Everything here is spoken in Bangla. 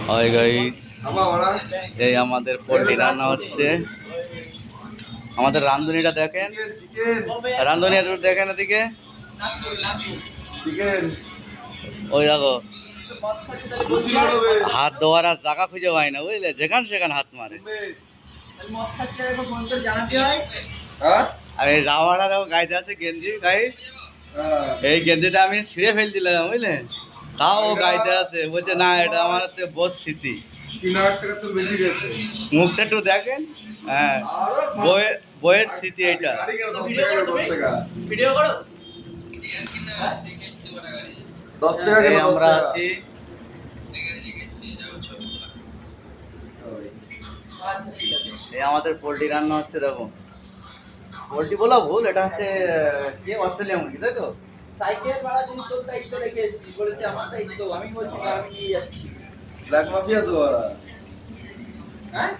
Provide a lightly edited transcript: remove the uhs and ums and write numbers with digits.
হাই গাইস, এই আমাদের পোল্ট্রি রান্না হচ্ছে। আমাদের রাঁধুনিটা দেখেন, রাঁধুনি একটু দেখেন এদিকে। ওই দেখো, হাত ধোয়ার আর জায়গা খুঁজে পায় না, বুঝলে, যেখান সেখানে হাত মারে। আর এই জামাটা দেখো গাইতে আছে, গেঞ্জি গাইস। এই গেঞ্জিটা আমি ছিঁড়ে ফেল দিলাম, বুঝলে, তাও ও গাইতে আছে, বলছে না এটা আমার হচ্ছে বোধ স্মৃতি। মুখটা একটু দেখেন। হ্যাঁ, বইয়ের স্মৃতি এটা। আমরা আছি, এই আমাদের পোল্ট্রি রান্না হচ্ছে। দেখো, পোল্ট্রি বলা ভুল, এটা হচ্ছে কি অস্ট্রেলিয়া মুরগি, তাই তো? সাইকেল ভাড়া জিনিস তোর দায়িত্ব রেখে এসেছি, বলেছে আমার দায়িত্ব, আমি বলছি আমি নিয়ে যাচ্ছি। ব্ল্যাক মাফিয়া তো ওরা। হ্যাঁ।